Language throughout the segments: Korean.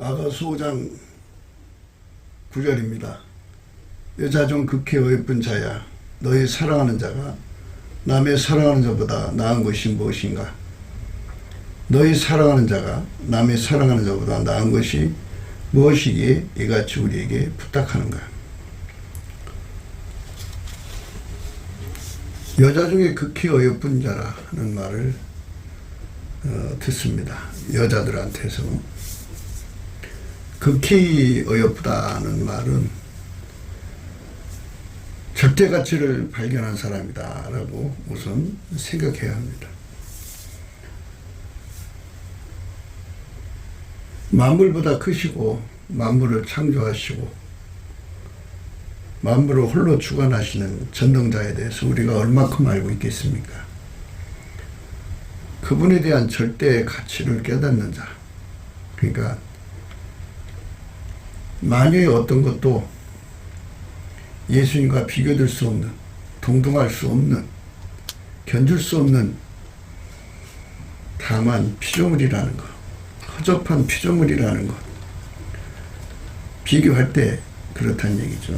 아가서 5장 9절입니다. 여자 중 극히 어여쁜 자야, 너희 사랑하는 자가 남의 사랑하는 자보다 나은 것이 무엇인가? 너희 사랑하는 자가 남의 사랑하는 자보다 나은 것이 무엇이기에 이같이 우리에게 부탁하는가? 여자 중에 극히 어여쁜 자라 하는 말을 듣습니다. 여자들한테서. 극히 어여쁘다는 말은 절대 가치를 발견한 사람이다 라고 우선 생각해야 합니다. 만물보다 크시고 만물을 창조하시고 만물을 홀로 주관하시는 전능자에 대해서 우리가 얼마큼 알고 있겠습니까? 그분에 대한 절대의 가치를 깨닫는 자, 그러니까 만유의 어떤 것도 예수님과 비교될 수 없는, 동등할 수 없는, 견줄 수 없는 다만 피조물이라는 것, 허접한 피조물이라는 것, 비교할 때 그렇다는 얘기죠.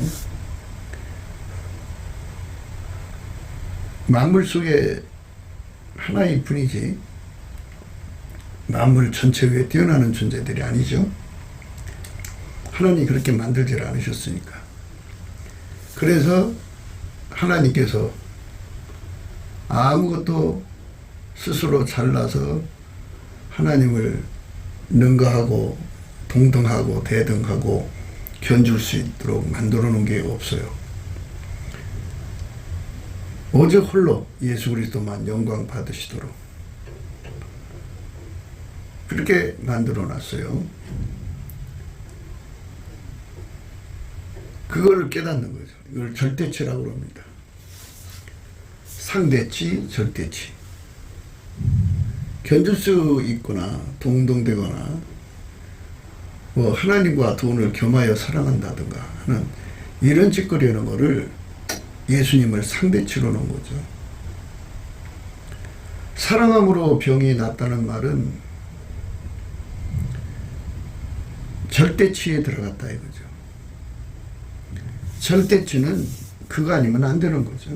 만물 속에 하나일 뿐이지 만물 전체 위에 뛰어나는 존재들이 아니죠. 하나님이 그렇게 만들지 않으셨으니까. 그래서 하나님께서 아무것도 스스로 잘나서 하나님을 능가하고 동등하고 대등하고 견줄 수 있도록 만들어 놓은 게 없어요. 오직 홀로 예수 그리스도만 영광 받으시도록 그렇게 만들어 놨어요. 그거를 깨닫는 거죠. 이걸 절대치라고 합니다. 상대치, 절대치. 견줄 수 있거나 동등되거나 뭐 하나님과 돈을 겸하여 사랑한다든가 하는 이런 짓거리 하는 거를 예수님을 상대치로 놓은 거죠. 사랑함으로 병이 낫다는 말은 절대치에 들어갔다 이거죠. 절대치는 그거 아니면 안 되는 거죠.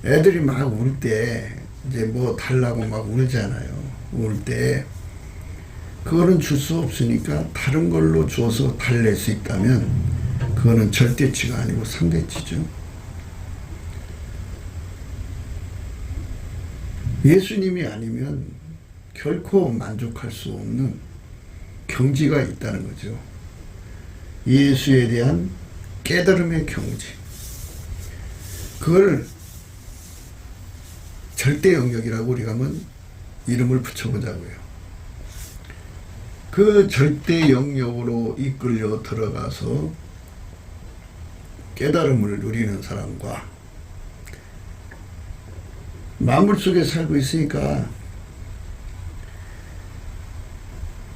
애들이 막 울 때 이제 뭐 달라고 막 울잖아요. 울 때 그거는 줄 수 없으니까 다른 걸로 줘서 달랠 수 있다면 그거는 절대치가 아니고 상대치죠. 예수님이 아니면 결코 만족할 수 없는 경지가 있다는 거죠. 예수에 대한 깨달음의 경지. 그걸 절대 영역이라고 우리가 한번 이름을 붙여보자고요. 그 절대 영역으로 이끌려 들어가서 깨달음을 누리는 사람과 만물 속에 살고 있으니까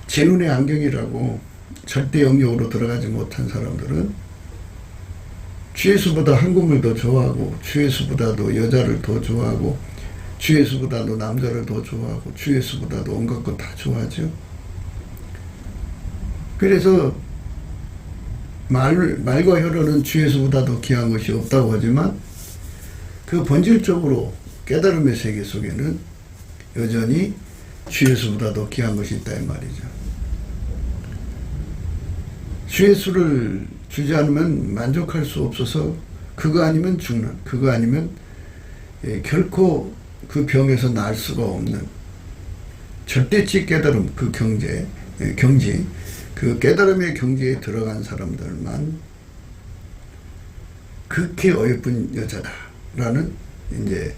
제 눈의 안경이라고 절대 영역으로 들어가지 못한 사람들은 주 예수보다 한국을 더 좋아하고 주 예수보다도 여자를 더 좋아하고 주 예수보다도 남자를 더 좋아하고 주 예수보다도 온갖 것 다 좋아하죠. 그래서 말과 혀로는 주 예수보다도 귀한 것이 없다고 하지만 그 본질적으로 깨달음의 세계 속에는 여전히 주 예수보다도 귀한 것이 있다 이 말이죠. 주 예수를 주지 않으면 만족할 수 없어서 그거 아니면 죽는, 그거 아니면 결코 그 병에서 나을 수가 없는 절대치 깨달음, 그 경지, 그 깨달음의 경지에 들어간 사람들만 극히 어여쁜 여자다라는 이제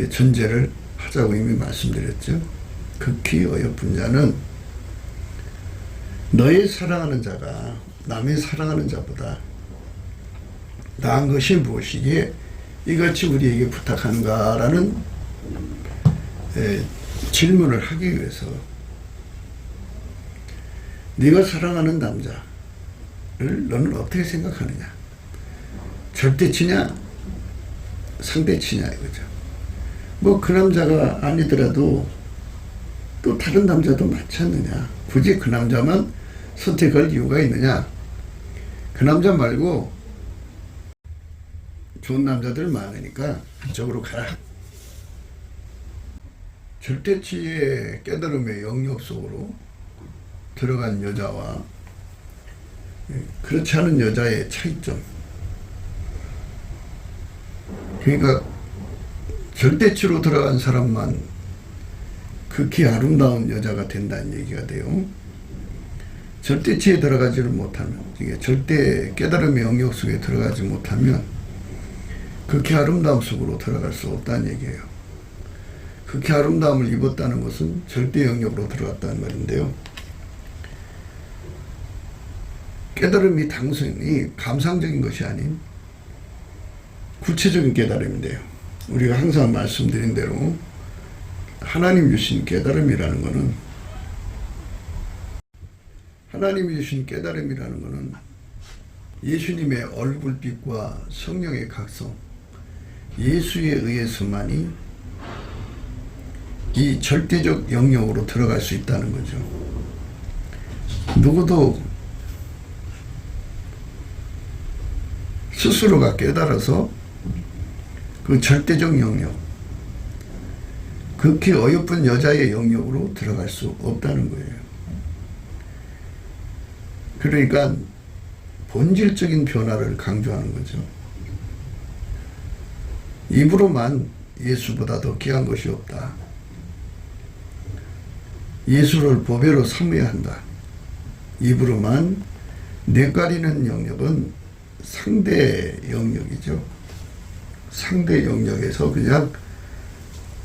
전제를 하자고 이미 말씀드렸죠. 극히 어여쁜 자는 너의 사랑하는 자가 남의 사랑하는 자보다 나은 것이 무엇이기에 이같이 우리에게 부탁하는가라는 질문을 하기 위해서 네가 사랑하는 남자를 너는 어떻게 생각하느냐? 절대치냐? 상대치냐 이거죠. 뭐 그 남자가 아니더라도 또 다른 남자도 많지 않느냐. 굳이 그 남자만 선택할 이유가 있느냐. 그 남자 말고 좋은 남자들 많으니까 그쪽으로 가라. 절대치의 깨달음의 영역 속으로 들어간 여자와 그렇지 않은 여자의 차이점. 그러니까 절대치로 들어간 사람만 극히 아름다운 여자가 된다는 얘기가 돼요. 절대치에 들어가지를 못하면, 이게 절대 깨달음의 영역 속에 들어가지 못하면 극히 아름다움 속으로 들어갈 수 없다는 얘기예요. 극히 아름다움을 입었다는 것은 절대 영역으로 들어갔다는 말인데요. 깨달음이 단순히 감상적인 것이 아닌 구체적인 깨달음인데요. 우리가 항상 말씀드린 대로 하나님 주신 깨달음이라는 것은, 하나님이 주신 깨달음이라는 것은 예수님의 얼굴빛과 성령의 각성, 예수에 의해서만이 이 절대적 영역으로 들어갈 수 있다는 거죠. 누구도 스스로가 깨달아서 그 절대적 영역, 극히 어여쁜 여자의 영역으로 들어갈 수 없다는 거예요. 그러니까 본질적인 변화를 강조하는 거죠. 입으로만 예수보다 더 귀한 것이 없다. 예수를 보배로 삼어야 한다. 입으로만 뇌가리는 영역은 상대 영역이죠. 상대 영역에서 그냥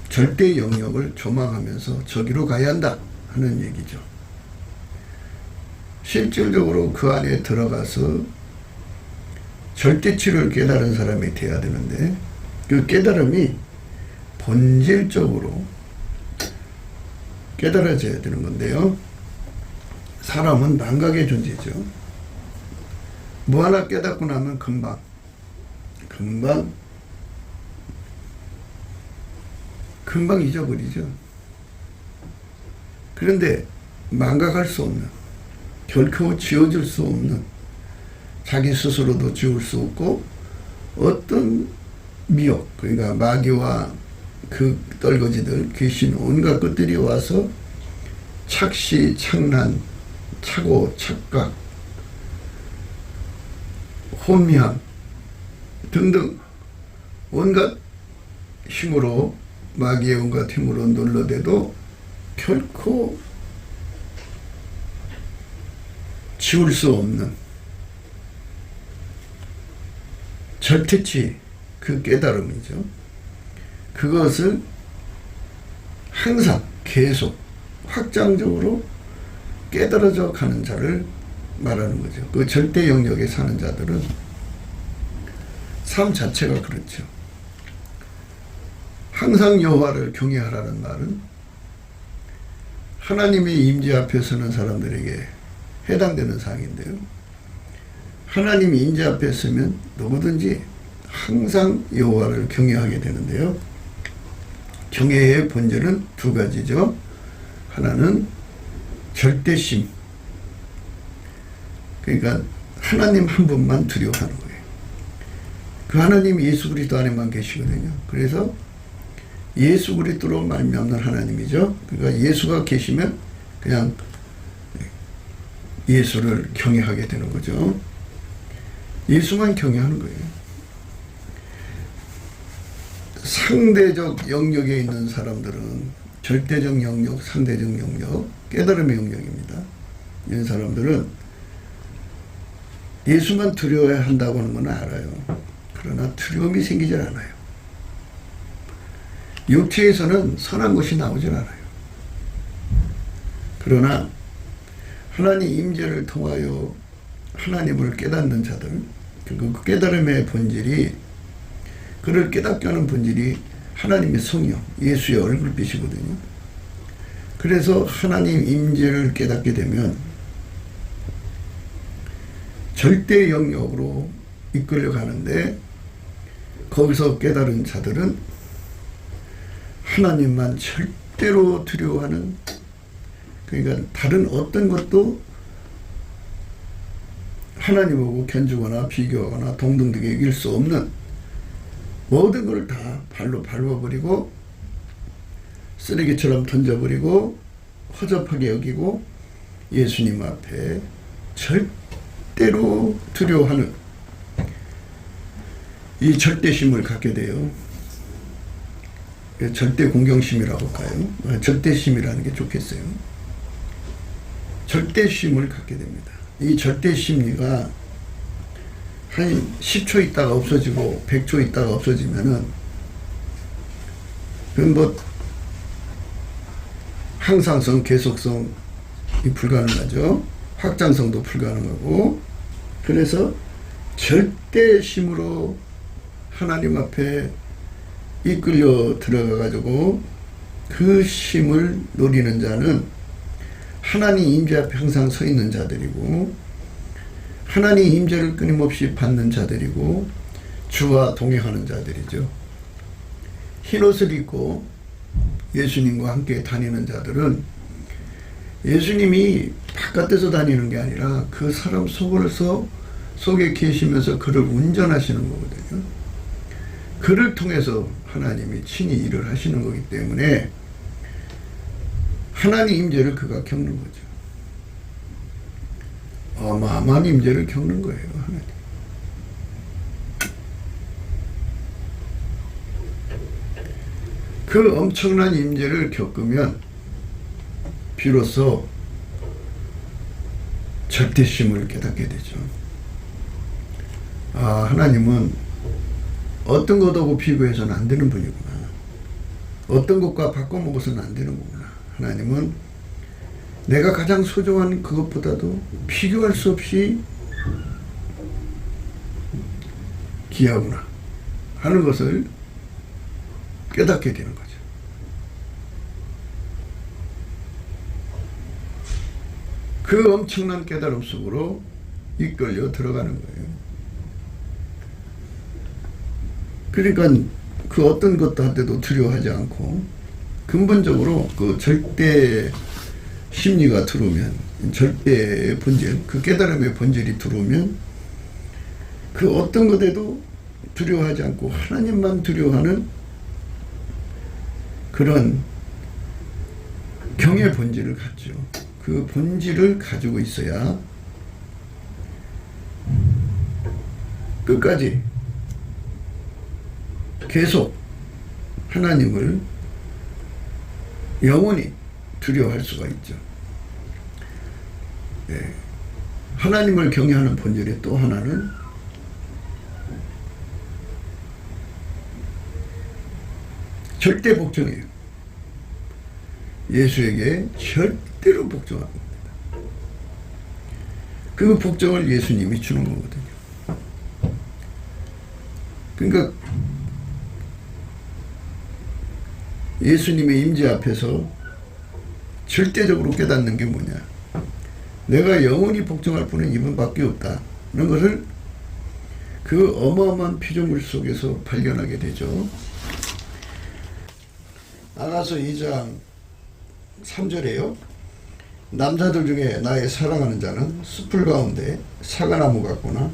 절대 영역을 조망하면서 저기로 가야 한다 하는 얘기죠. 실질적으로 그 안에 들어가서 절대치를 깨달은 사람이 돼야 되는데, 그 깨달음이 본질적으로 깨달아져야 되는 건데요. 사람은 망각의 존재죠. 뭐 하나 깨닫고 나면 금방 잊어버리죠. 그런데 망각할 수 없는, 결코 지워질 수 없는, 자기 스스로도 지울 수 없고 어떤 미혹, 그러니까 마귀와 그 떨거지들, 귀신, 온갖 것들이 와서 착시, 착란, 착오, 착각, 혼미함 등등 온갖 힘으로, 마귀의 온갖 힘으로 눌러대도 결코 지울 수 없는 절대치, 그 깨달음이죠. 그것을 항상 계속 확장적으로 깨달아져 가는 자를 말하는 거죠. 그 절대 영역에 사는 자들은 삶 자체가 그렇죠. 항상 여호와를 경외하라는 말은 하나님의 임재 앞에 서는 사람들에게 해당되는 사항인데요. 하나님이 임재 앞에 서면 누구든지 항상 여호와를 경외하게 되는데요. 경외의 본질은 두 가지죠. 하나는 절대심, 그러니까 하나님 한 분만 두려워하는 거예요. 그 하나님이 예수 그리스도 안에만 계시거든요. 그래서 예수 그리스도로 말미암는 하나님이죠. 그러니까 예수가 계시면 그냥 예수를 경외하게 되는 거죠. 예수만 경외하는 거예요. 상대적 영역에 있는 사람들은 절대적 영역, 상대적 영역, 깨달음의 영역입니다. 이런 사람들은 예수만 두려워야 한다고 하는 건 알아요. 그러나 두려움이 생기질 않아요. 육체에서는 선한 것이 나오질 않아요. 그러나 하나님 임재를 통하여 하나님을 깨닫는 자들, 그 깨달음의 본질이, 그를 깨닫게 하는 본질이 하나님의 성령, 예수의 얼굴빛이거든요. 그래서 하나님 임재를 깨닫게 되면 절대 영역으로 이끌려 가는데, 거기서 깨달은 자들은 하나님만 절대로 두려워하는 그러니까 다른 어떤 것도 하나님하고 견주거나 비교하거나 동등되게 이길 수 없는 모든 걸 다 발로 밟아버리고 쓰레기처럼 던져버리고 허접하게 여기고 예수님 앞에 절대로 두려워하는 이 절대심을 갖게 돼요. 절대 공경심이라고 할까요? 절대심이라는 게 좋겠어요. 절대심을 갖게 됩니다. 이 절대심리가 한 10초 있다가 없어지고 100초 있다가 없어지면은 그건 뭐 항상성, 계속성이 불가능하죠. 확장성도 불가능하고. 그래서 절대심으로 하나님 앞에 이끌려 들어가 가지고 그 심을 노리는 자는 하나님 임재 앞에 항상 서 있는 자들이고, 하나님 임재를 끊임없이 받는 자들이고, 주와 동행하는 자들이죠. 흰옷을 입고 예수님과 함께 다니는 자들은 예수님이 바깥에서 다니는 게 아니라 그 사람 속에 계시면서 그를 운전하시는 거거든요. 그를 통해서 하나님이 친히 일을 하시는 거기 때문에 하나님 임재를 그가 겪는 거죠. 어마어마한 임재를 겪는 거예요, 하나님. 그 엄청난 임재를 겪으면 비로소 절대심을 깨닫게 되죠. 하나님은 어떤 것하고 비교해서는 안 되는 분이구나. 어떤 것과 바꿔먹어서는 안 되는 거구나. 하나님은 내가 가장 소중한 그것보다도 비교할 수 없이 귀하구나 하는 것을 깨닫게 되는 거죠. 그 엄청난 깨달음 속으로 이끌려 들어가는 거예요. 그러니까 그 어떤 것도 한테도 두려워하지 않고 근본적으로 그 절대 심리가 들어오면, 절대의 본질, 그 깨달음의 본질이 들어오면 그 어떤 것에도 두려워하지 않고 하나님만 두려워하는 그런 경의 본질을 갖죠. 그 본질을 가지고 있어야 끝까지 계속 하나님을 영원히 두려워할 수가 있죠. 네. 하나님을 경외하는 본질의 또 하나는 절대 복종이에요. 예수에게 절대로 복종합니다. 그 복종을 예수님이 주는 거거든요. 그러니까 예수님의 임재 앞에서 절대적으로 깨닫는 게 뭐냐, 내가 영원히 복종할 분은 이분밖에 없다는 것을 그 어마어마한 피조물 속에서 발견하게 되죠. 아가서 2장 3절에요. 남자들 중에 나의 사랑하는 자는 숲을 가운데 사과나무 같구나.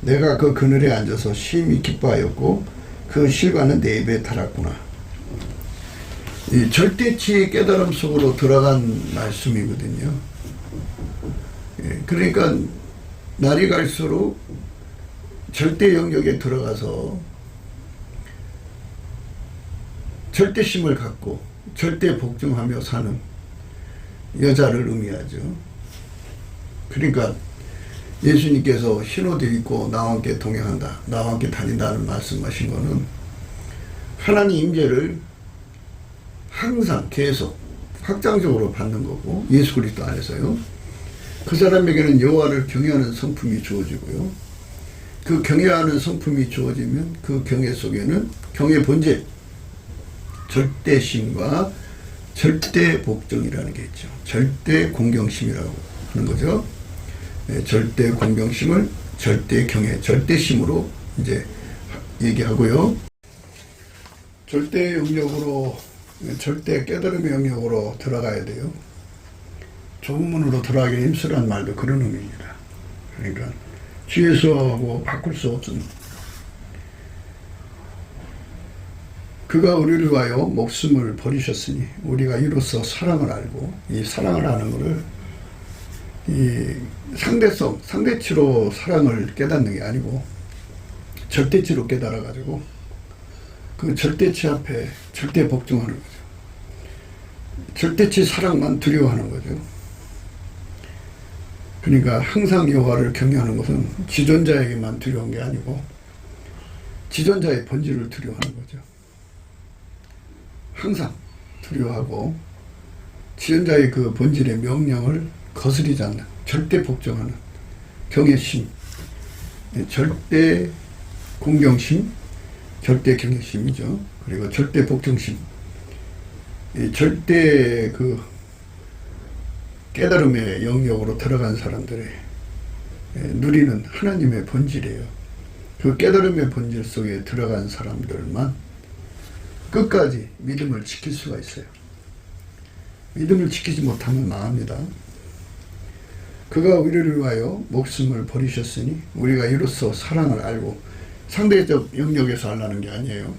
내가 그 그늘에 앉아서 심히 기뻐하였고 그 실과는 내 입에 달았구나. 이 절대치의 깨달음 속으로 들어간 말씀이거든요. 그러니까 날이 갈수록 절대 영역에 들어가서 절대심을 갖고 절대 복종하며 사는 여자를 의미하죠. 그러니까 예수님께서 흰옷 입고 나와 함께 동행한다, 나와 함께 다닌다는 말씀하신 거는 하나님 임재를 항상 계속 확장적으로 받는 거고, 예수 그리스도 안에서요. 그 사람에게는 여호와를 경외하는 성품이 주어지고요. 그 경외하는 성품이 주어지면 그 경외 속에는 경외 본질, 절대심과 절대 복종이라는 게 있죠. 절대 공경심이라고 하는 거죠. 절대 공경심을 절대 경외, 절대심으로 이제 얘기하고요. 절대 영역으로, 절대 깨달음의 영역으로 들어가야 돼요. 좁은 문으로 들어가기 힘쓰라는 말도 그런 의미입니다. 그러니까 주 예수하고 바꿀 수 없습니다. 그가 우리를 위하여 목숨을 버리셨으니 우리가 이로써 사랑을 알고, 이 사랑을 아는 것을 이 상대성, 상대치로 사랑을 깨닫는 게 아니고 절대치로 깨달아가지고 그 절대치 앞에 절대 복종하는 거죠. 절대치 사랑만 두려워하는 거죠. 그러니까 항상 여호와를 경외하는 것은 지존자에게만 두려운 게 아니고 지존자의 본질을 두려워하는 거죠. 항상 두려워하고 지존자의 그 본질의 명령을 거스리지 않는, 절대 복종하는 경외심, 절대 공경심, 절대 경외심이죠. 그리고 절대 복종심, 절대 그 깨달음의 영역으로 들어간 사람들의 누리는 하나님의 본질이에요. 그 깨달음의 본질 속에 들어간 사람들만 끝까지 믿음을 지킬 수가 있어요. 믿음을 지키지 못하면 망합니다. 그가 우리를 위하여 목숨을 버리셨으니 우리가 이로써 사랑을 알고, 상대적 영역에서 알라는 게 아니에요.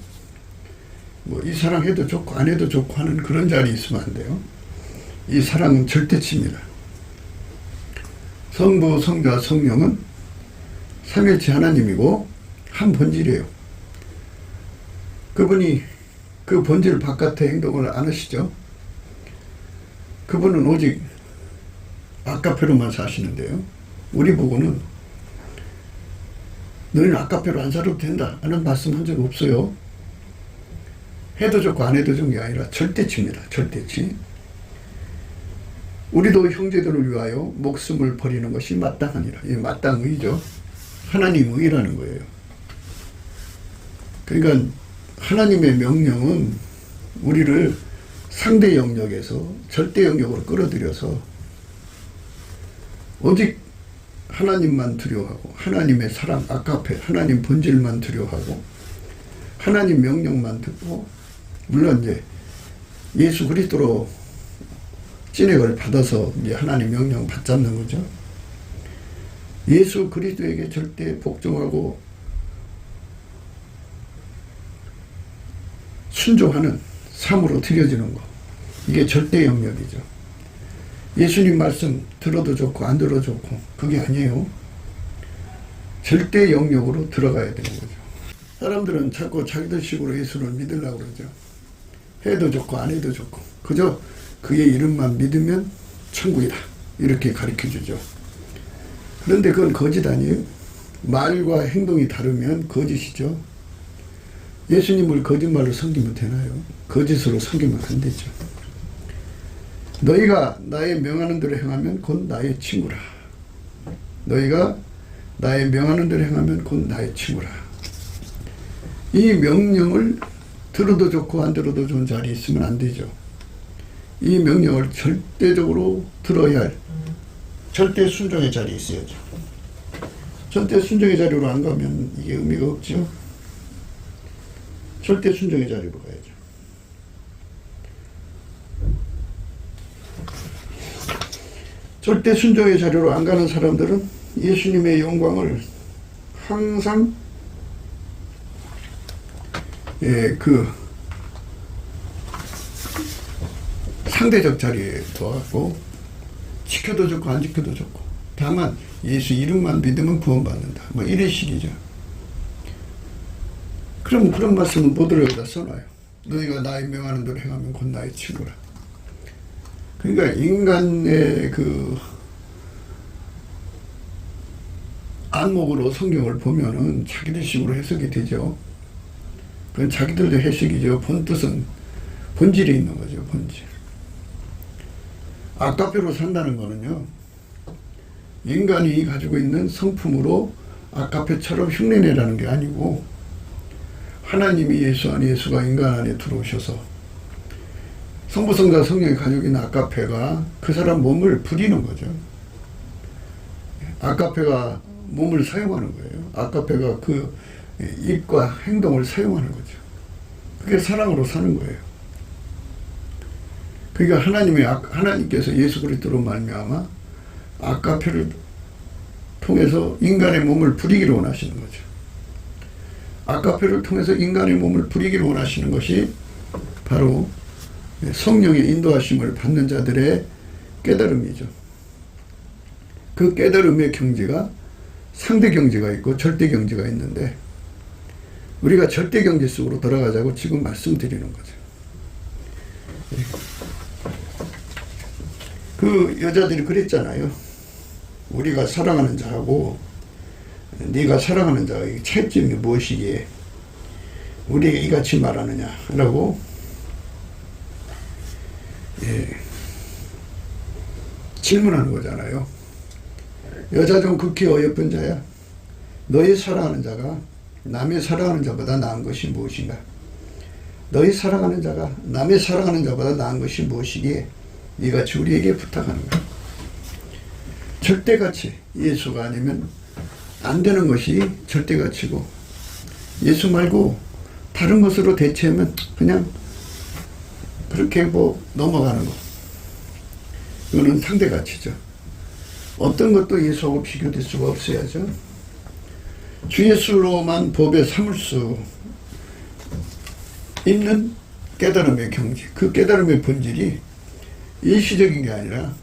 뭐 이 사랑 해도 좋고 안 해도 좋고 하는 그런 자리에 있으면 안 돼요. 이 사랑은 절대치입니다. 성부, 성자, 성령은 삼일체 하나님이고 한 본질이에요. 그분이 그 본질 바깥의 행동을 안 하시죠. 그분은 오직 아까페로만 사시는데요. 우리 보고는 너희는 아까페로 안 살아도 된다 하는 말씀 한 적 없어요. 해도 좋고 안 해도 좋은 게 아니라 절대치입니다. 절대치. 우리도 형제들을 위하여 목숨을 버리는 것이 마땅하니라. 이 마땅의죠. 하나님 의라는 거예요. 그러니까 하나님의 명령은 우리를 상대 영역에서 절대 영역으로 끌어들여서 오직 하나님만 두려워하고 하나님의 사랑, 아까페, 하나님 본질만 두려워하고 하나님 명령만 듣고, 물론 이제 예수 그리스도로 찐액을 받아서 이제 하나님 명령 받잡는 거죠. 예수 그리스도에게 절대 복종하고 순종하는 삶으로 드려지는 거, 이게 절대 영역이죠. 예수님 말씀 들어도 좋고 안 들어도 좋고 그게 아니에요. 절대 영역으로 들어가야 되는 거죠. 사람들은 자꾸 자기들 식으로 예수를 믿으려고 그러죠. 해도 좋고 안 해도 좋고 그저 그의 이름만 믿으면 천국이다 이렇게 가르쳐주죠. 그런데 그건 거짓 아니에요. 말과 행동이 다르면 거짓이죠. 예수님을 거짓말로 섬기면 되나요? 거짓으로 섬기면 안 되죠. 너희가 나의 명하는 대로 행하면 곧 나의 친구라. 너희가 나의 명하는 대로 행하면 곧 나의 친구라. 이 명령을 들어도 좋고 안 들어도 좋은 자리에 있으면 안 되죠. 이 명령을 절대적으로 들어야 할 절대 순종의 자리에 있어야죠. 절대 순종의 자리로 안 가면 이게 의미가 없죠. 절대 순종의 자리로 가야죠. 절대 순종의 자리로 안 가는 사람들은 예수님의 영광을 항상 그 상대적 자리에 둬갖고 지켜도 좋고 안 지켜도 좋고 다만 예수 이름만 믿으면 구원받는다 뭐 이런 식이죠. 그럼 그런 말씀은 모두를 여기다 써놔요. 너희가 나의 명하는 대로 행하면 곧 나의 친구라. 그러니까 인간의 그 안목으로 성경을 보면은 자기들 식으로 해석이 되죠. 그건 자기들도 해석이죠. 본 뜻은 본질에 있는 거죠. 본질. 아까페로 산다는 거는요, 인간이 가지고 있는 성품으로 아까페처럼 흉내내라는 게 아니고 하나님이 예수 안에, 예수가 인간 안에 들어오셔서 성부, 성자, 성령이 가지고 있는 아까페가 그 사람 몸을 부리는 거죠. 아까페가 몸을 사용하는 거예요. 아까페가 그 입과 행동을 사용하는 거죠. 그게 사랑으로 사는 거예요. 그러니까 하나님께서 예수 그리스도로 말미암아 아가페를 통해서 인간의 몸을 부리기를 원하시는 거죠. 아가페를 통해서 인간의 몸을 부리기를 원하시는 것이 바로 성령의 인도하심을 받는 자들의 깨달음이죠. 그 깨달음의 경지가 상대 경지가 있고 절대 경지가 있는데, 우리가 절대 경지 속으로 들어가자고 지금 말씀드리는 거죠. 그 여자들이 그랬잖아요. 우리가 사랑하는 자하고 네가 사랑하는 자의 차이점이 무엇이기에 우리에게 이같이 말하느냐 라고 질문하는 거잖아요. 여자 중 극히 어여쁜 자야, 너희 사랑하는 자가 남의 사랑하는 자보다 나은 것이 무엇인가? 너희 사랑하는 자가 남의 사랑하는 자보다 나은 것이 무엇이기에 이같이 우리에게 부탁하는가? 절대가치, 예수가 아니면 안 되는 것이 절대가치고, 예수 말고 다른 것으로 대체하면 그냥 그렇게 넘어가는 거, 이거는 상대가치죠. 어떤 것도 예수하고 비교될 수가 없어야죠. 주 예수로만 법에 삼을 수 있는 깨달음의 경지, 그 깨달음의 본질이 일시적인 게 아니라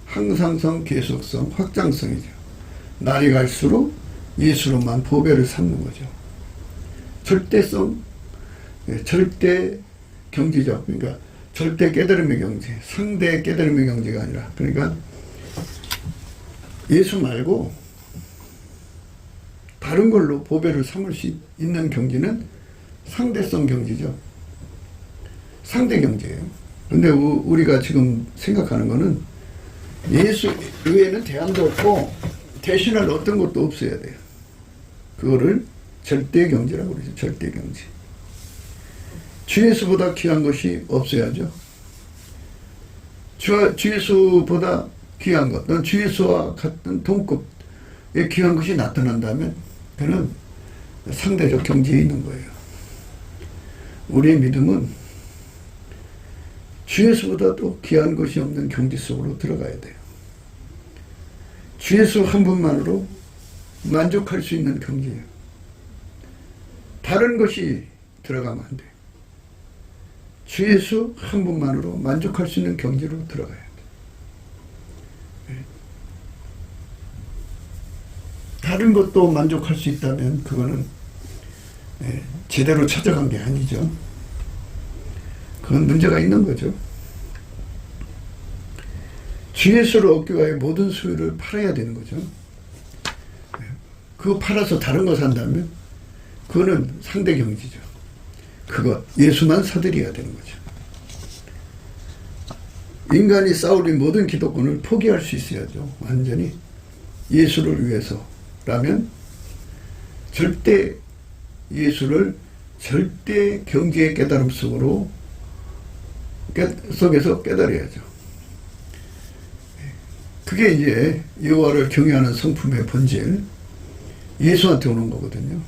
항상성, 계속성, 확장성이죠. 날이 갈수록 예수로만 보배를 삼는 거죠. 절대성, 절대 경지죠. 그러니까 절대 깨달음의 경지, 상대 깨달음의 경지가 아니라, 그러니까 예수 말고 다른 걸로 보배를 삼을 수 있는 경지는 상대성 경지죠. 상대 경지예요. 근데 우리가 지금 생각하는 거는 예수 외에는 대안도 없고 대신할 어떤 것도 없어야 돼요. 그거를 절대 경지라고 그러죠. 절대 경지. 주 예수보다 귀한 것이 없어야죠. 주 예수보다 귀한 것, 또는 주 예수와 같은 동급의 귀한 것이 나타난다면 그는 상대적 경지에 있는 거예요. 우리의 믿음은 주 예수보다도 귀한 것이 없는 경지 속으로 들어가야 돼요. 주 예수 한 분만으로 만족할 수 있는 경지예요. 다른 것이 들어가면 안 돼요. 주 예수 한 분만으로 만족할 수 있는 경지로 들어가야 돼요. 다른 것도 만족할 수 있다면 그거는 제대로 찾아간 게 아니죠. 그건 문제가 있는 거죠. 주 예수를 얻기 위해 모든 소유를 팔아야 되는 거죠. 그거 팔아서 다른 거 산다면 그거는 상대 경지죠. 그것 예수만 사들여야 되는 거죠. 인간이 쌓으린 모든 기득권을 포기할 수 있어야죠. 완전히 예수를 위해서라면 절대 예수를 절대 경지의 깨달음 속에서 깨달아야죠. 그게 이제 여호와를 경외하는 성품의 본질, 예수한테 오는 거거든요.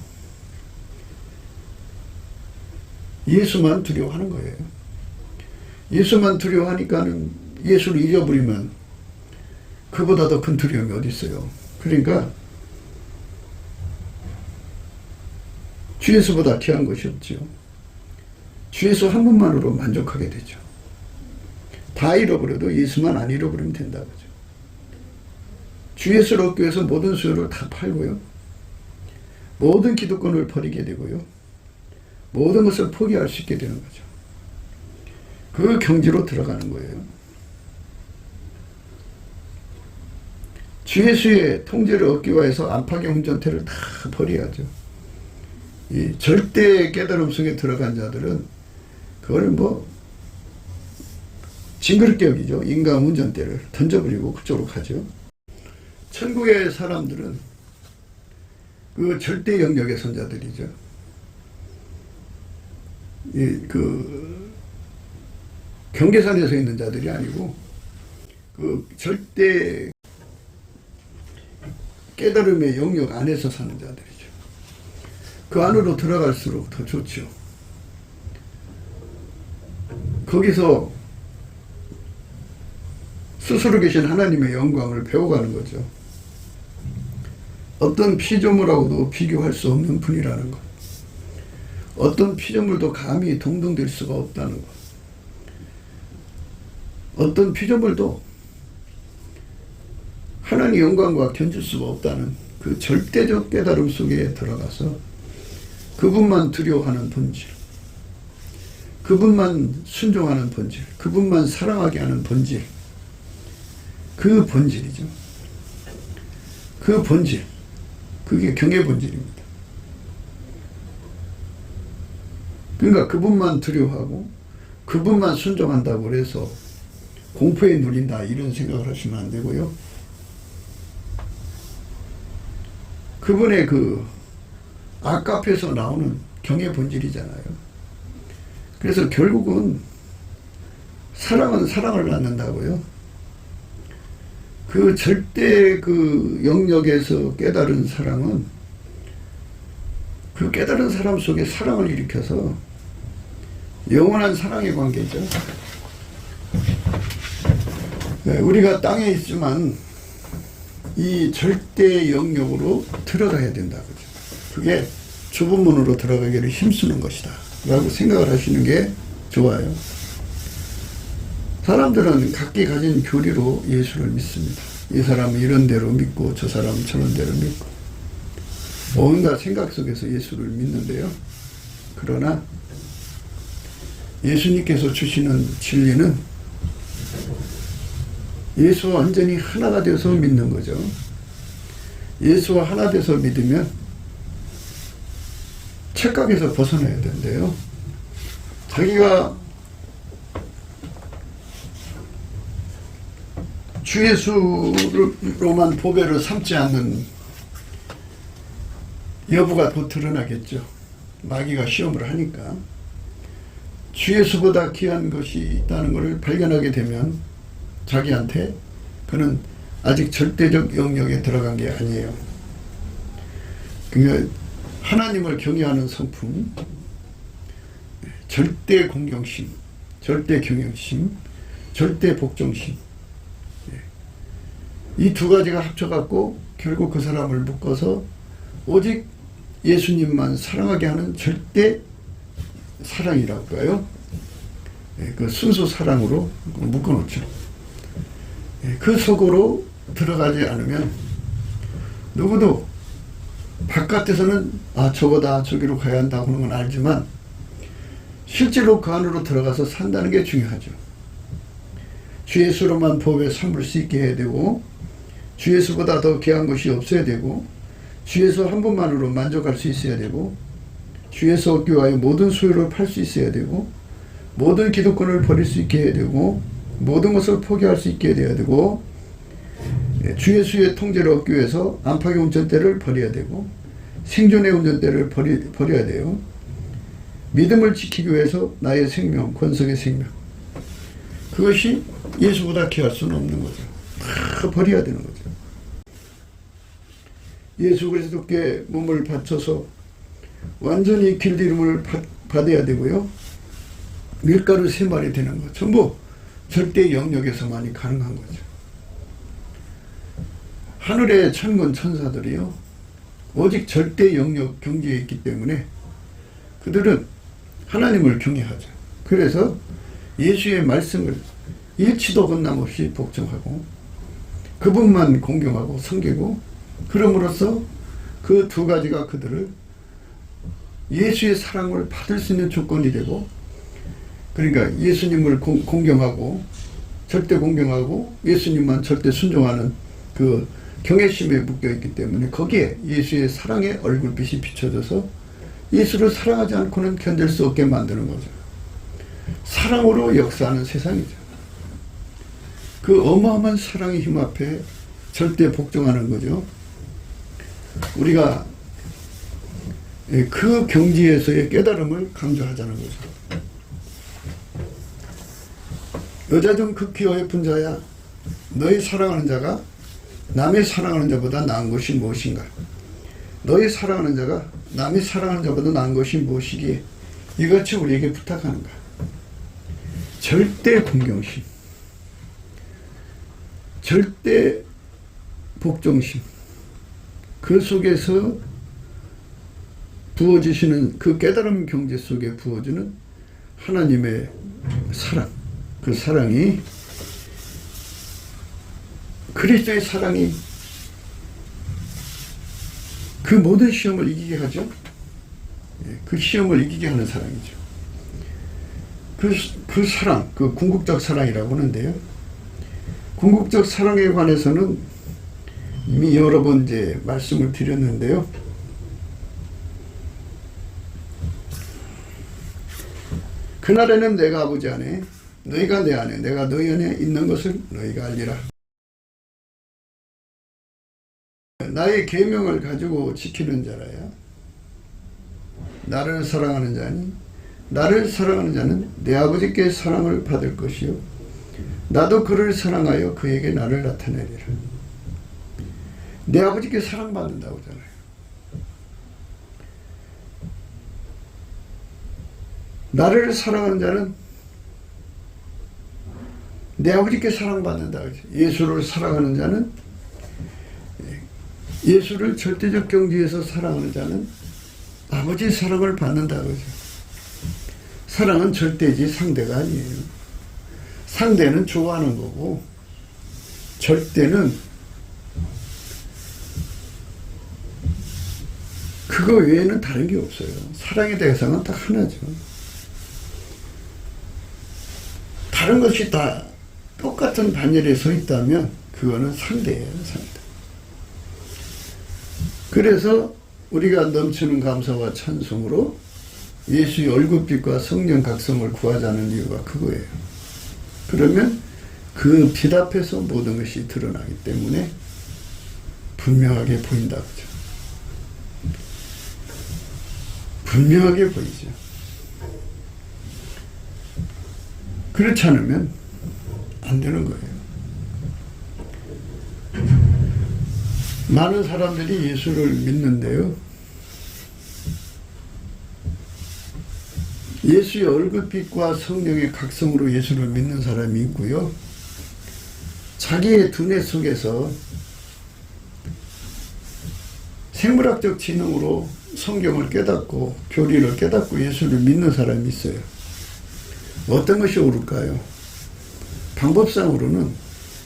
예수만 두려워하는 거예요. 예수만 두려워하니까는 예수를 잊어버리면 그보다 더 큰 두려움이 어디 있어요. 그러니까 주 예수보다 귀한 것이 없죠. 주 예수 한 분만으로 만족하게 되죠. 다 잃어버려도 예수만 안 잃어버리면 된다 그죠. 주 예수를 얻기 위해서 모든 소유를 다 팔고요. 모든 기득권을 버리게 되고요. 모든 것을 포기할 수 있게 되는 거죠. 그 경지로 들어가는 거예요. 주 예수의 통제를 얻기 위해서 안팎의 운전태를 다 버려야죠. 이 절대 깨달음 속에 들어간 자들은 그걸 징그럽게 여기죠. 인간 운전대를 던져버리고 그쪽으로 가죠. 천국의 사람들은 그 절대 영역의 선자들이죠. 경계선에 서 있는 자들이 아니고 그 절대 깨달음의 영역 안에서 사는 자들이죠. 그 안으로 들어갈수록 더 좋죠. 거기서 스스로 계신 하나님의 영광을 배워가는 거죠. 어떤 피조물하고도 비교할 수 없는 분이라는 것. 어떤 피조물도 감히 동등될 수가 없다는 것. 어떤 피조물도 하나님의 영광과 견줄 수가 없다는 그 절대적 깨달음 속에 들어가서 그분만 두려워하는 본질, 그분만 순종하는 본질, 그분만 사랑하게 하는 본질, 그 본질이죠. 그 본질, 그게 경의 본질입니다. 그러니까 그분만 두려워하고 그분만 순종한다고 해서 공포에 눌린다 이런 생각을 하시면 안 되고요. 그분의 그 아카페에서 나오는 경의 본질이잖아요. 그래서 결국은 사랑은 사랑을 낳는다고요. 그 절대 그 영역에서 깨달은 사랑은 그 깨달은 사람 속에 사랑을 일으켜서 영원한 사랑의 관계죠. 우리가 땅에 있지만 이 절대 영역으로 들어가야 된다. 그죠? 그게 좁은 문으로 들어가기를 힘쓰는 것이다. 라고 생각을 하시는 게 좋아요. 사람들은 각기 가진 교리로 예수를 믿습니다. 이 사람은 이런 대로 믿고 저 사람은 저런 대로 믿고 온갖 생각 속에서 예수를 믿는데요. 그러나 예수님께서 주시는 진리는 예수와 완전히 하나가 되어서 믿는 거죠. 예수와 하나 돼서 믿으면 착각에서 벗어나야 된대요. 자기가 주 예수로만 보배를 삼지 않는 여부가 더 드러나겠죠. 마귀가 시험을 하니까. 주 예수보다 귀한 것이 있다는 것을 발견하게 되면 자기한테 그는 아직 절대적 영역에 들어간 게 아니에요. 그러니까 하나님을 경외하는 성품, 절대 공경심, 절대 경영심, 절대 복종심, 이 두 가지가 합쳐갖고 결국 그 사람을 묶어서 오직 예수님만 사랑하게 하는 절대 사랑이라고 할까요? 그 순수 사랑으로 묶어놓죠. 그 속으로 들어가지 않으면 누구도 바깥에서는 저거다 저기로 가야 한다고 하는 건 알지만 실제로 그 안으로 들어가서 산다는 게 중요하죠. 주 예수로만 법에 삼을 수 있게 해야 되고 주 예수보다 더 귀한 것이 없어야 되고 주 예수 한 분만으로 만족할 수 있어야 되고 주 예수 얻기 위하여 모든 소유를 팔 수 있어야 되고 모든 기득권을 버릴 수 있게 해야 되고 모든 것을 포기할 수 있게 해야 되고 주 예수의 통제를 얻기 위해서 안팎의 운전대를 버려야 되고 생존의 운전대를 버려야 돼요. 믿음을 지키기 위해서 나의 생명, 권성의 생명, 그것이 예수보다 귀할 수는 없는 거죠. 다 버려야 되는 거죠. 예수 그리스도께 몸을 바쳐서 완전히 길들임을 받아야 되고요. 밀가루 3마리 되는 거 전부 절대 영역에서만이 가능한 거죠. 하늘의 천군 천사들이요 오직 절대 영역 경지에 있기 때문에 그들은 하나님을 경외하죠. 그래서 예수의 말씀을 일치도 건남없이 복종하고 그분만 공경하고 섬기고 그럼으로써 그 두 가지가 그들을 예수의 사랑을 받을 수 있는 조건이 되고, 그러니까 예수님을 공경하고 절대 공경하고 예수님만 절대 순종하는 그 경외심에 묶여있기 때문에 거기에 예수의 사랑의 얼굴빛이 비춰져서 예수를 사랑하지 않고는 견딜 수 없게 만드는 거죠. 사랑으로 역사하는 세상이죠. 그 어마어마한 사랑의 힘 앞에 절대 복종하는 거죠. 우리가 그 경지에서의 깨달음을 강조하자는 거죠. 여자 중 극히 예쁜 자야, 너희 사랑하는 자가 남의 사랑하는 자보다 나은 것이 무엇인가? 너희 사랑하는 자가 남이 사랑하는 자보다 나은 것이 무엇이기에 이같이 우리에게 부탁하는가? 절대 공경심. 절대 복종심, 그 속에서 부어지시는 그 깨달음 경제 속에 부어지는 하나님의 사랑, 그 사랑이, 그리스도의 사랑이 그 모든 시험을 이기게 하죠. 그 시험을 이기게 하는 사랑이죠. 그 사랑, 그 궁극적 사랑이라고 하는데요. 궁극적 사랑에 관해서는 이미 여러 번 이제 말씀을 드렸는데요. 그날에는 내가 아버지 안에, 너희가 내 안에, 내가 너희 안에 있는 것을 너희가 알리라. 나의 계명을 가지고 지키는 자라야 나를 사랑하는 자니, 나를 사랑하는 자는 내 아버지께 사랑을 받을 것이요 나도 그를 사랑하여 그에게 나를 나타내리라. 내 아버지께 사랑받는다고 하잖아요. 나를 사랑하는 자는 내 아버지께 사랑받는다. 예수를 사랑하는 자는, 예수를 절대적 경지에서 사랑하는 자는 아버지 사랑을 받는다. 사랑은 절대지 상대가 아니에요. 상대는 좋아하는 거고, 절대는 그거 외에는 다른 게 없어요. 사랑의 대상은 딱 하나죠. 다른 것이 다 똑같은 반열에 서 있다면 그거는 상대예요, 상대. 그래서 우리가 넘치는 감사와 찬송으로 예수의 얼굴빛과 성령 각성을 구하자는 이유가 그거예요. 그러면 그 빛 앞에서 모든 것이 드러나기 때문에 분명하게 보인다, 그죠? 분명하게 보이죠. 그렇지 않으면 안 되는 거예요. 많은 사람들이 예수를 믿는데요. 예수의 얼굴빛과 성령의 각성으로 예수를 믿는 사람이 있고요. 자기의 두뇌 속에서 생물학적 지능으로 성경을 깨닫고 교리를 깨닫고 예수를 믿는 사람이 있어요. 어떤 것이 옳을까요? 방법상으로는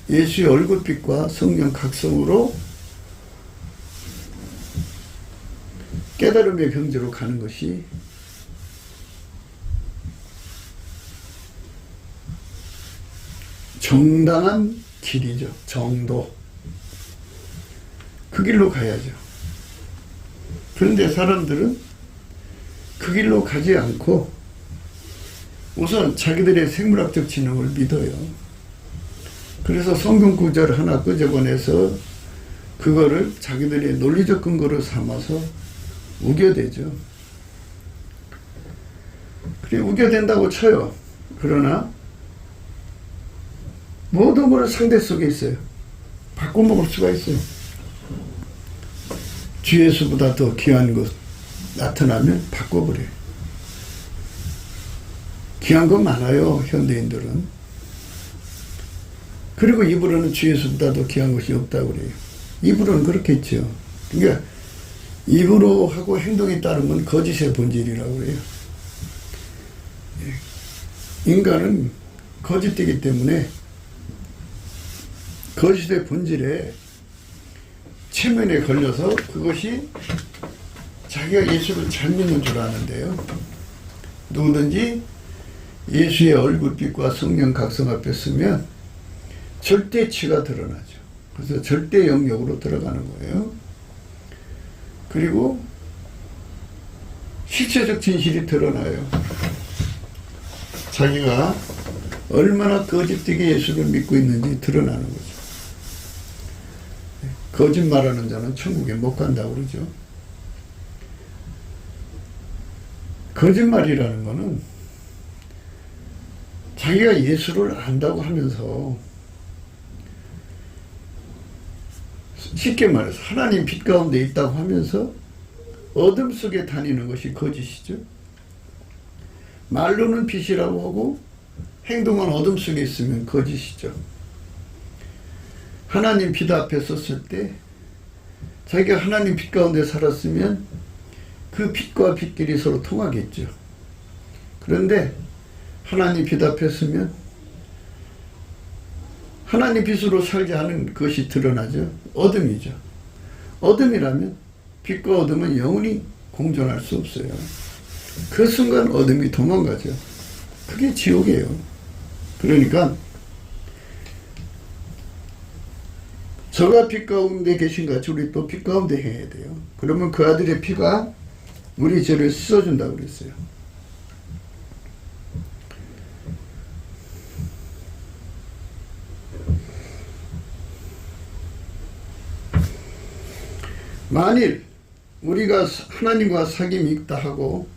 예수의 얼굴빛과 성령 각성으로 깨달음의 경지로 가는 것이 정당한 길이죠. 정도. 그 길로 가야죠. 그런데 사람들은 그 길로 가지 않고 우선 자기들의 생물학적 지능을 믿어요. 그래서 성경 구절 하나 끄집어내서 그거를 자기들의 논리적 근거로 삼아서 우겨대죠. 그래, 우겨댄다고 쳐요. 그러나 모든 것은 상대 속에 있어요. 바꿔먹을 수가 있어요. 주 예수보다 더 귀한 것 나타나면 바꿔버려요. 귀한 건 많아요, 현대인들은. 그리고 입으로는 주 예수보다 더 귀한 것이 없다고 그래요. 입으로는 그렇게 했죠. 그러니까 입으로 하고 행동에 따르면 거짓의 본질이라고 그래요. 인간은 거짓되기 때문에 거짓의 본질에 체면에 걸려서 그것이 자기가 예수를 잘 믿는 줄 아는데요. 누구든지 예수의 얼굴빛과 성령 각성 앞에 서면 절대치가 드러나죠. 그래서 절대 영역으로 들어가는 거예요. 그리고 실체적 진실이 드러나요. 자기가 얼마나 거짓되게 예수를 믿고 있는지 드러나는 거죠. 거짓말하는 자는 천국에 못 간다고 그러죠. 거짓말이라는 거는 자기가 예수를 안다고 하면서 쉽게 말해서 하나님 빛 가운데 있다고 하면서 어둠 속에 다니는 것이 거짓이죠. 말로는 빛이라고 하고 행동은 어둠 속에 있으면 거짓이죠. 하나님 빛 앞에 섰을 때 자기가 하나님 빛 가운데 살았으면 그 빛과 빛끼리 서로 통하겠죠. 그런데 하나님 빛 앞에 서면 하나님 빛으로 살게 하는 것이 드러나죠. 어둠이죠. 어둠이라면 빛과 어둠은 영원히 공존할 수 없어요. 그 순간 어둠이 도망가죠. 그게 지옥이에요. 그러니까 저가 빛 가운데 계신 같이 우리 또 빛 가운데 해야 돼요. 그러면 그 아들의 피가 우리 죄를 씻어준다고 그랬어요. 만일 우리가 하나님과 사귐이 있다 하고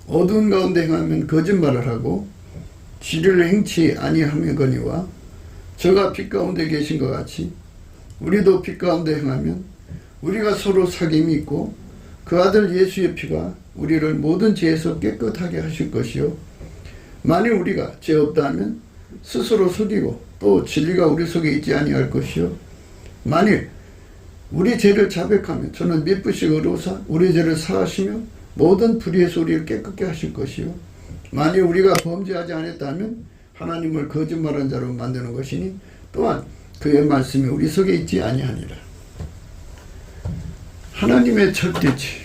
어두운 가운데 행하면 거짓말을 하고 진리를 행치 아니하거니와 저가 빛 가운데 계신 것 같이 우리도 빛 가운데 행하면 우리가 서로 사귐이 있고 그 아들 예수의 피가 우리를 모든 죄에서 깨끗하게 하실 것이요 만일 우리가 죄 없다 하면 스스로 속이고 또 진리가 우리 속에 있지 아니할 것이요 만일 우리 죄를 자백하면 저는 미쁘시 의로사 우리 죄를 사하시며 모든 불의에서 우리를 깨끗게 하실 것이요 만일 우리가 범죄하지 않았다면 하나님을 거짓말한 자로 만드는 것이니 또한 그의 말씀이 우리 속에 있지 아니하니라. 하나님의 절대치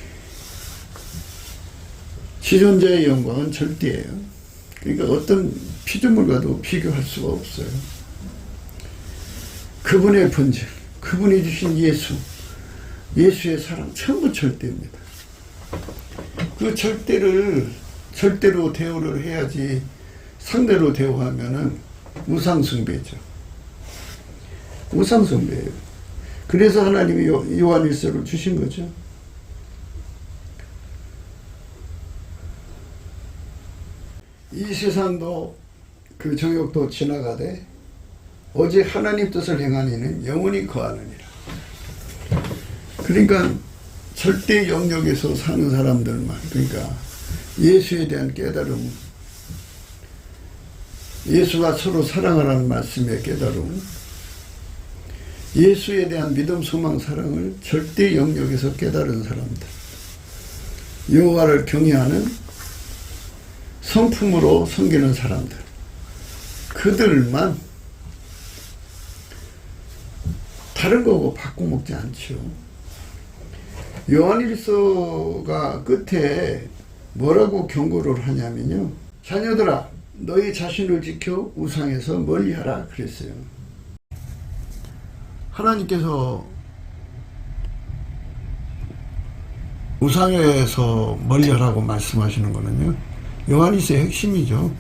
지존자의 영광은 절대예요. 그러니까 어떤 피조물과도 비교할 수가 없어요. 그분의 본질, 그분이 주신 예수의 사랑 전부 절대입니다. 그 절대로 대우를 해야지 상대로 대우하면은 우상숭배죠. 우상숭배예요. 그래서 하나님이 요한일서를 주신 거죠. 이 세상도 그 정욕도 지나가되 오직 하나님 뜻을 행한 이는 영원히 거하느니라. 그러니까 절대 영역에서 사는 사람들만, 그러니까 예수에 대한 깨달음, 예수가 서로 사랑하라는 말씀의 깨달음, 예수에 대한 믿음, 소망, 사랑을 절대 영역에서 깨달은 사람들, 여호와를 경외하는 성품으로 섬기는 사람들, 그들만 다른 거고 바꿔먹지 않죠. 요한일서가 끝에 뭐라고 경고를 하냐면요, 자녀들아 너희 자신을 지켜 우상에서 멀리하라 그랬어요. 하나님께서 우상에서 멀리하라고 말씀하시는 거는요, 요한일서의 핵심이죠.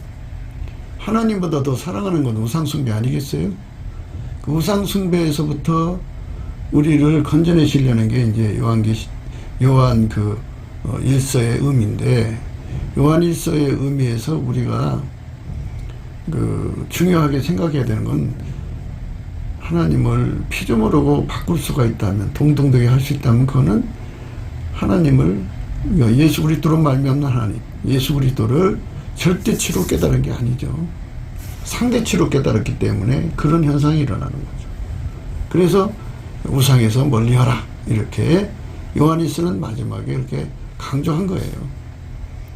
하나님보다 더 사랑하는 건 우상숭배 아니겠어요? 그 우상숭배에서부터 우리를 건져내시려는 게 이제 요한 일서의 의미인데, 요한 일서의 의미에서 우리가 중요하게 생각해야 되는 건, 하나님을 피조물로 바꿀 수가 있다면, 동등되게 할 수 있다면, 그거는 하나님을, 예수 그리스도로 말미암는 하나님, 예수 그리스도를 절대치로 깨달은 게 아니죠. 상대치로 깨달았기 때문에 그런 현상이 일어나는 거죠. 그래서 우상에서 멀리하라 이렇게 요한일서는 마지막에 이렇게 강조한 거예요.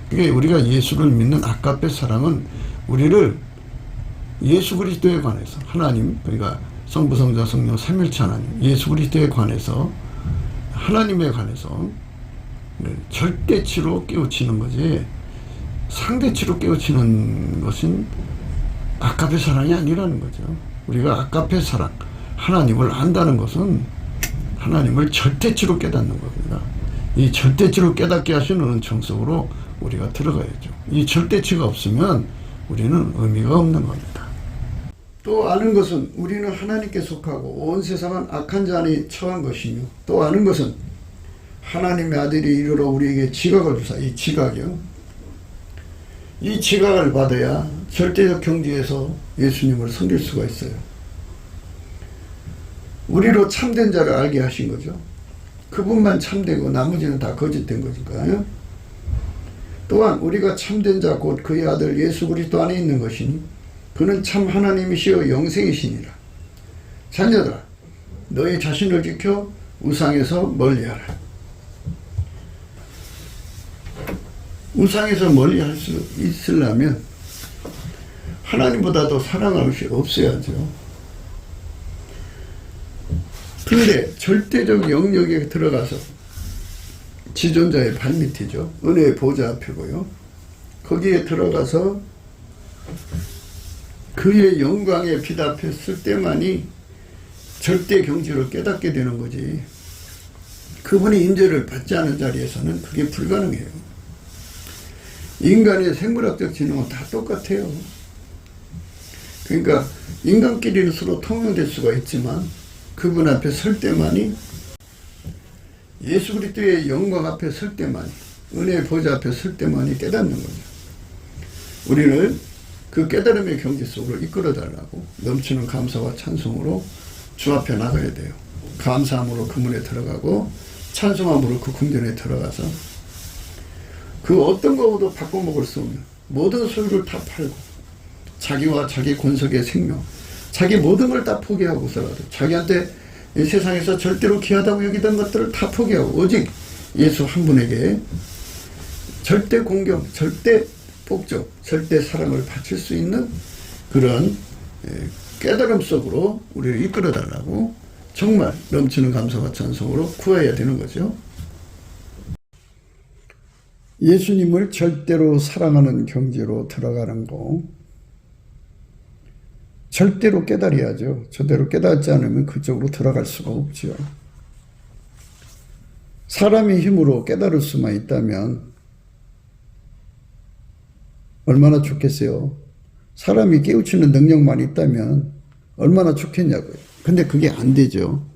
그게 우리가 예수를 믿는 아가페 사랑은 우리를 예수 그리스도에 관해서, 하나님, 그러니까 성부 성자 성령 삼일체 하나님, 예수 그리스도에 관해서, 하나님에 관해서 절대치로 깨우치는 거지, 상대치로 깨우치는 것은 아가페 사랑이 아니라는 거죠. 우리가 아가페 사랑, 하나님을 안다는 것은 하나님을 절대치로 깨닫는 겁니다. 이 절대치로 깨닫게 하시는 은총 속으로 우리가 들어가야죠. 이 절대치가 없으면 우리는 의미가 없는 겁니다. 또 아는 것은 우리는 하나님께 속하고 온 세상은 악한 자 안에 처한 것이며, 또 아는 것은 하나님의 아들이 이르러 우리에게 지각을 주사, 이 지각이요, 이 지각을 받아야 절대적 경지에서 예수님을 섬길 수가 있어요. 우리로 참된 자를 알게 하신 거죠. 그분만 참되고 나머지는 다 거짓된 거니까요. 또한 우리가 참된 자 곧 그의 아들 예수 그리스도 안에 있는 것이니 그는 참 하나님이시여 영생이시니라. 자녀들아 너의 자신을 지켜 우상에서 멀리하라. 우상에서 멀리할 수 있으려면 하나님보다 더 사랑할 것이 없어야죠. 근데 절대적 영역에 들어가서 지존자의 발밑이죠. 은혜의 보좌 앞이고요. 거기에 들어가서 그의 영광에 비답했을 때만이 절대 경지로 깨닫게 되는 거지. 그분의 인재를 받지 않은 자리에서는 그게 불가능해요. 인간의 생물학적 지능은 다 똑같아요. 그러니까 인간끼리는 서로 통용될 수가 있지만 그분 앞에 설 때만이, 예수 그리스도의 영광 앞에 설 때만이, 은혜의 보좌 앞에 설 때만이 깨닫는 거죠. 우리를 그 깨달음의 경지 속으로 이끌어 달라고 넘치는 감사와 찬송으로 주 앞에 나가야 돼요. 감사함으로 그 문에 들어가고 찬송함으로 그 궁전에 들어가서 그 어떤 것보다 바꿔먹을 수 없는 모든 소유를 다 팔고 자기와 자기 권속의 생명, 자기 모든 걸 다 포기하고서라도 자기한테 이 세상에서 절대로 귀하다고 여기던 것들을 다 포기하고 오직 예수 한 분에게 절대 공경, 절대 복종, 절대 사랑을 바칠 수 있는 그런 깨달음 속으로 우리를 이끌어 달라고 정말 넘치는 감사와 찬송으로 구해야 되는 거죠. 예수님을 절대로 사랑하는 경지로 들어가는 거 절대로 깨달아야죠. 저대로 깨닫지 않으면 그쪽으로 들어갈 수가 없죠. 사람의 힘으로 깨달을 수만 있다면 얼마나 좋겠어요. 사람이 깨우치는 능력만 있다면 얼마나 좋겠냐고요. 근데 그게 안 되죠.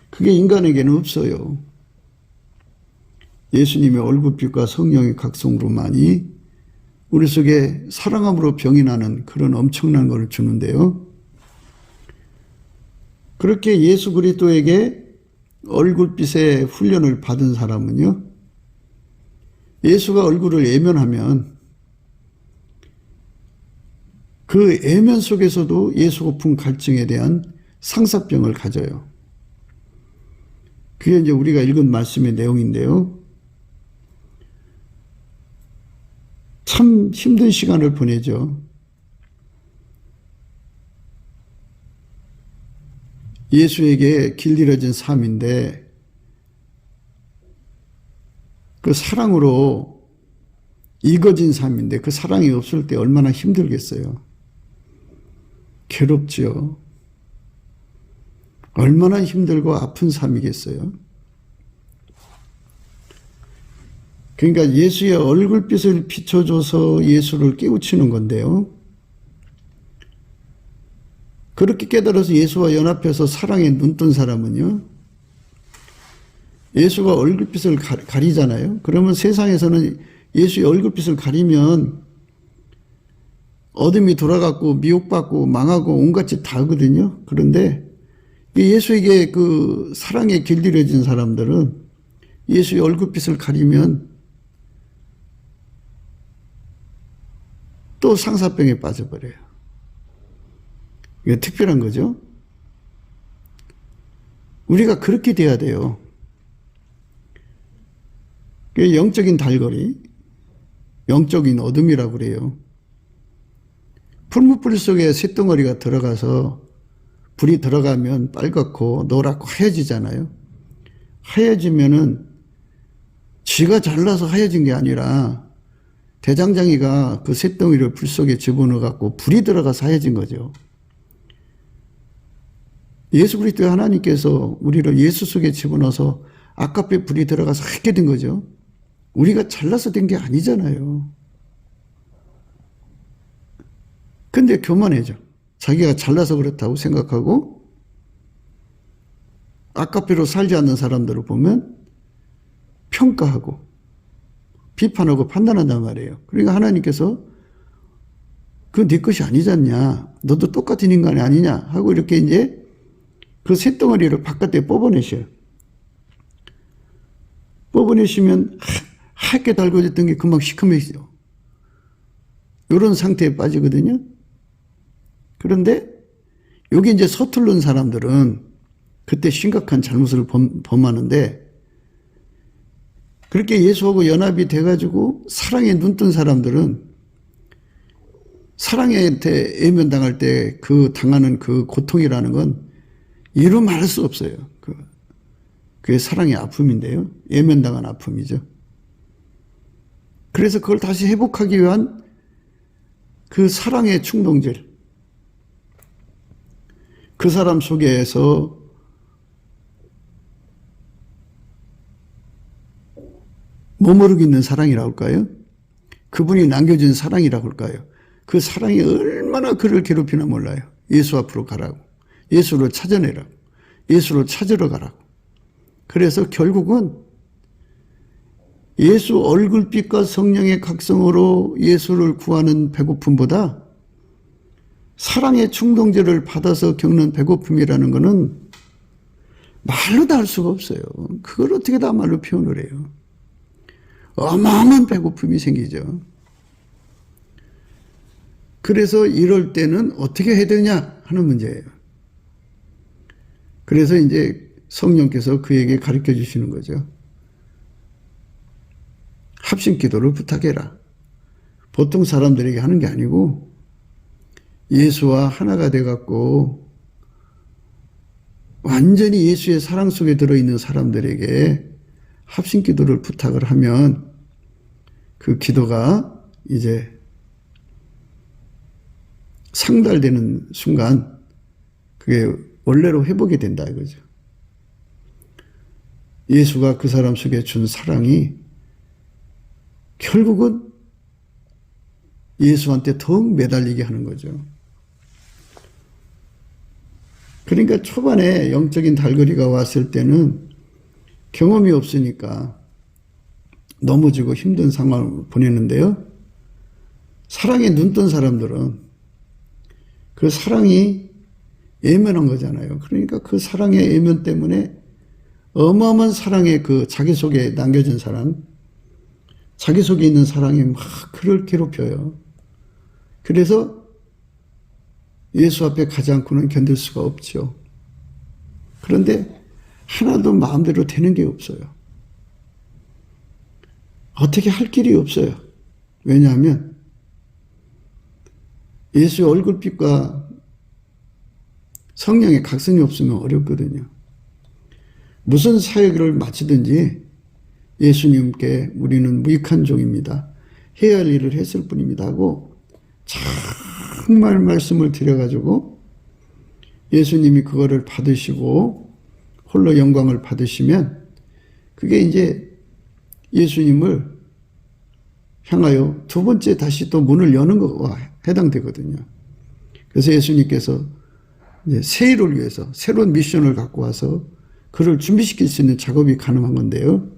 그게 인간에게는 없어요. 예수님의 얼굴빛과 성령의 각성으로만이 우리 속에 사랑함으로 병이 나는 그런 엄청난 것을 주는데요. 그렇게 예수 그리스도에게 얼굴빛의 훈련을 받은 사람은요, 예수가 얼굴을 예면하면 그 예면 속에서도 예수 고픈 갈증에 대한 상사병을 가져요. 그게 이제 우리가 읽은 말씀의 내용인데요. 참 힘든 시간을 보내죠. 예수에게 길들여진 삶인데 그 사랑으로 익어진 삶인데 그 사랑이 없을 때 얼마나 힘들겠어요. 괴롭죠. 얼마나 힘들고 아픈 삶이겠어요. 그러니까 예수의 얼굴빛을 비춰줘서 예수를 깨우치는 건데요. 그렇게 깨달아서 예수와 연합해서 사랑에 눈뜬 사람은요, 예수가 얼굴빛을 가리잖아요. 그러면 세상에서는 예수의 얼굴빛을 가리면 어둠이 돌아갔고 미혹받고 망하고 온갖 짓 다 하거든요. 그런데 예수에게 그 사랑에 길들여진 사람들은 예수의 얼굴빛을 가리면 또 상사병에 빠져버려요. 이게 특별한 거죠. 우리가 그렇게 돼야 돼요. 그게 영적인 달거리, 영적인 어둠이라고 그래요. 풀무불 속에 쇳덩어리가 들어가서 불이 들어가면 빨갛고 노랗고 하얘지잖아요. 하얘지면은 쥐가 잘나서 하얘진 게 아니라 대장장이가 그 쇳덩이를 불 속에 집어넣어 갖고 불이 들어가서 하얘진 거죠. 예수 그리스도의 하나님께서 우리를 예수 속에 집어넣어서 아깝게 불이 들어가서 하얗게 된 거죠. 우리가 잘나서 된 게 아니잖아요. 근데 교만해져. 자기가 잘나서 그렇다고 생각하고 아깝게로 살지 않는 사람들을 보면 평가하고 비판하고 판단한단 말이에요. 그러니까 하나님께서 그건 네 것이 아니지 않냐. 너도 똑같은 인간이 아니냐 하고 이렇게 이제 그 쇳덩어리를 바깥에 뽑아내셔요. 뽑아내시면 하얗게 달궈졌던 게 금방 시커매지죠. 이런 상태에 빠지거든요. 그런데 여기 이제 서투른 사람들은 그때 심각한 잘못을 범하는데, 그렇게 예수하고 연합이 돼가지고 사랑에 눈뜬 사람들은 사랑에 애면당할 때 그 당하는 그 고통이라는 건 이루 말할 수 없어요. 그게 사랑의 아픔인데요. 애면당한 아픔이죠. 그래서 그걸 다시 회복하기 위한 그 사랑의 충동질, 그 사람 속에서 머무르고 있는 사랑이라고 할까요? 그분이 남겨준 사랑이라고 할까요? 그 사랑이 얼마나 그를 괴롭히나 몰라요. 예수 앞으로 가라고, 예수를 찾아내라고, 예수를 찾으러 가라고. 그래서 결국은 예수 얼굴빛과 성령의 각성으로 예수를 구하는 배고픔보다 사랑의 충동질을 받아서 겪는 배고픔이라는 것은 말로 다 할 수가 없어요. 그걸 어떻게 다 말로 표현을 해요. 어마어마한 배고픔이 생기죠. 그래서 이럴 때는 어떻게 해야 되냐 하는 문제예요. 그래서 이제 성령께서 그에게 가르쳐 주시는 거죠. 합심 기도를 부탁해라. 보통 사람들에게 하는 게 아니고 예수와 하나가 돼갖고 완전히 예수의 사랑 속에 들어있는 사람들에게 합심 기도를 부탁을 하면 그 기도가 이제 상달되는 순간 그게 원래로 회복이 된다 이거죠. 예수가 그 사람 속에 준 사랑이 결국은 예수한테 더욱 매달리게 하는 거죠. 그러니까 초반에 영적인 달거리가 왔을 때는 경험이 없으니까 넘어지고 힘든 상황을 보내는데요. 사랑에 눈뜬 사람들은 그 사랑이 예면한 거잖아요. 그러니까 그 사랑의 예면 때문에 어마어마한 사랑의 그 자기 속에 남겨진 사랑, 자기 속에 있는 사랑이 막 그를 괴롭혀요. 그래서 예수 앞에 가지 않고는 견딜 수가 없죠. 그런데 하나도 마음대로 되는 게 없어요. 어떻게 할 길이 없어요. 왜냐하면 예수의 얼굴빛과 성령의 각성이 없으면 어렵거든요. 무슨 사역을 마치든지 예수님께 우리는 무익한 종입니다. 해야 할 일을 했을 뿐입니다 하고 정말 말씀을 드려가지고 예수님이 그거를 받으시고 홀로 영광을 받으시면 그게 이제 예수님을 향하여 두 번째 다시 또 문을 여는 것과 해당되거든요. 그래서 예수님께서 이제 새 일을 위해서 새로운 미션을 갖고 와서 그를 준비시킬 수 있는 작업이 가능한 건데요.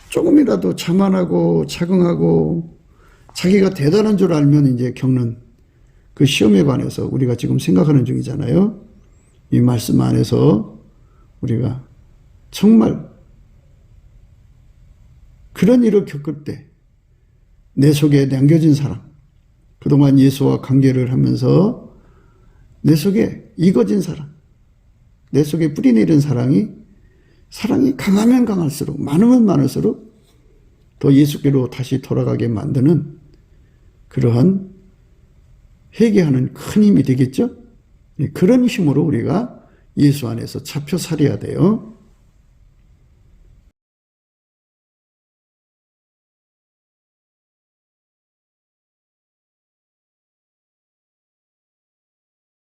조금이라도 자만하고 자긍하고 자기가 대단한 줄 알면 이제 겪는 그 시험에 관해서 우리가 지금 생각하는 중이잖아요. 이 말씀 안에서 우리가 정말 그런 일을 겪을 때 내 속에 남겨진 사랑, 그동안 예수와 관계를 하면서 내 속에 익어진 사랑, 내 속에 뿌리내린 사랑이 강하면 강할수록, 많으면 많을수록 더 예수께로 다시 돌아가게 만드는 그러한 회개하는 큰 힘이 되겠죠? 그런 힘으로 우리가 예수 안에서 잡혀 살아야 돼요.